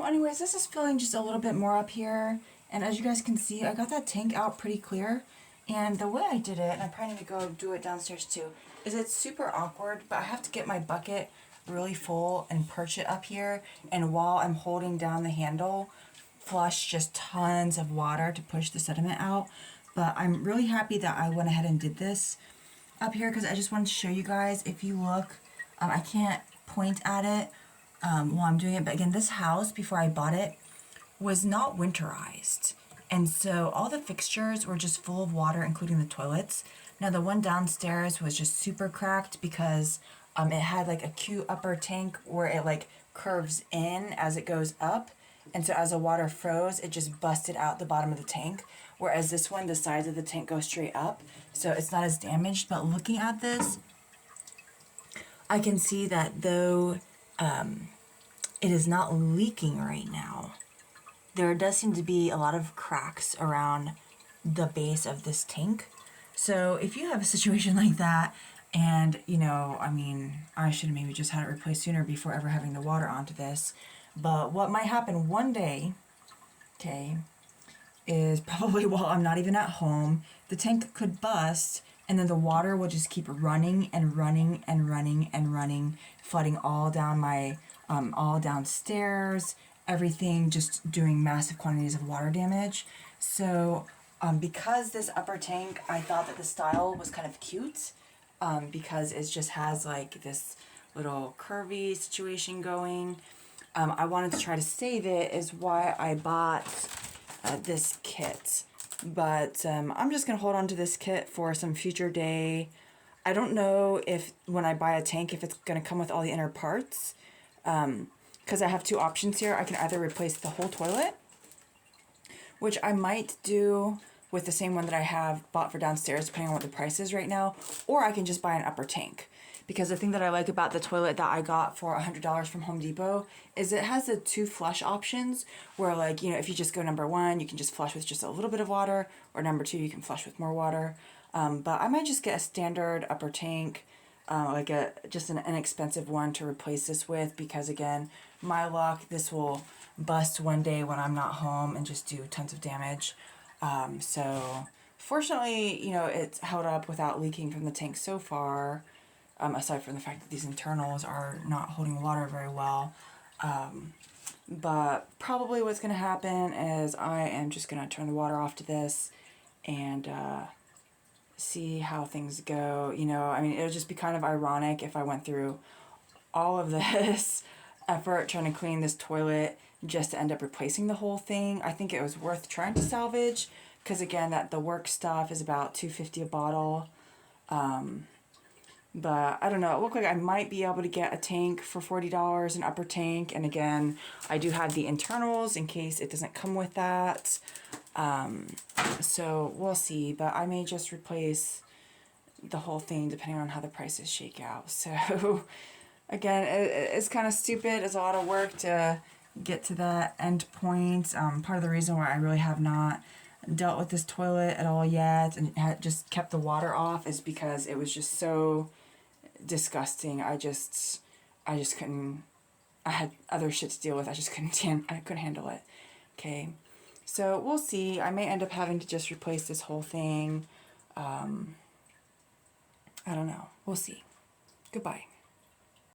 So anyways, this is filling just a little bit more up here. And as you guys can see, I got that tank out pretty clear. And the way I did it, and I probably need to go do it downstairs too, is it's super awkward, but I have to get my bucket really full and perch it up here. And while I'm holding down the handle, flush just tons of water to push the sediment out. But I'm really happy that I went ahead and did this up here because I just wanted to show you guys. If you look, I can't point at it while I'm doing it, but again, this house before I bought it was not winterized, and so all the fixtures were just full of water, including the toilets. Now the one downstairs was just super cracked because it had like a cute upper tank where it like curves in as it goes up, and so as the water froze, it just busted out the bottom of the tank, whereas this one, the sides of the tank go straight up, so it's not as damaged. But looking at this, I can see that though it is not leaking right now, there does seem to be a lot of cracks around the base of this tank. So if you have a situation like that, and you know, I mean, I should have maybe just had it replaced sooner before ever having the water onto this. But what might happen one day, okay, is probably while I'm not even at home, the tank could bust, and then the water will just keep running and running and running and running, flooding all down my, all downstairs, everything, just doing massive quantities of water damage. So because this upper tank, I thought that the style was kind of cute, because it just has like this little curvy situation going. I wanted to try to save it, is why I bought this kit. But I'm just going to hold on to this kit for some future day. I don't know if when I buy a tank, if it's going to come with all the inner parts. Because I have two options here. I can either replace the whole toilet, which I might do with the same one that I have bought for downstairs, depending on what the price is right now, or I can just buy an upper tank. Because the thing that I like about the toilet that I got for $100 from Home Depot is it has the two flush options where, like, you know, if you just go number one, you can just flush with just a little bit of water, or number two, you can flush with more water. But I might just get a standard upper tank, like just an inexpensive one to replace this with, because again, my luck, this will bust one day when I'm not home and just do tons of damage. So fortunately, you know, it's held up without leaking from the tank so far. Aside from the fact that these internals are not holding water very well. But probably what's going to happen is I am just going to turn the water off to this and see how things go. You know, I mean, it would just be kind of ironic if I went through all of this effort trying to clean this toilet just to end up replacing the whole thing. I think it was worth trying to salvage, because again, the work stuff is about $2.50 a bottle. But I don't know, it looked like I might be able to get a tank for $40, an upper tank. And again, I do have the internals in case it doesn't come with that. So we'll see, but I may just replace the whole thing depending on how the prices shake out. So again, it's kind of stupid. It's a lot of work to get to that end point. Part of the reason why I really have not dealt with this toilet at all yet and had just kept the water off is because it was just so disgusting. I just couldn't. I had other shit to deal with. I just couldn't handle it. Okay, so we'll see. I may end up having to just replace this whole thing. I don't know. We'll see. Goodbye.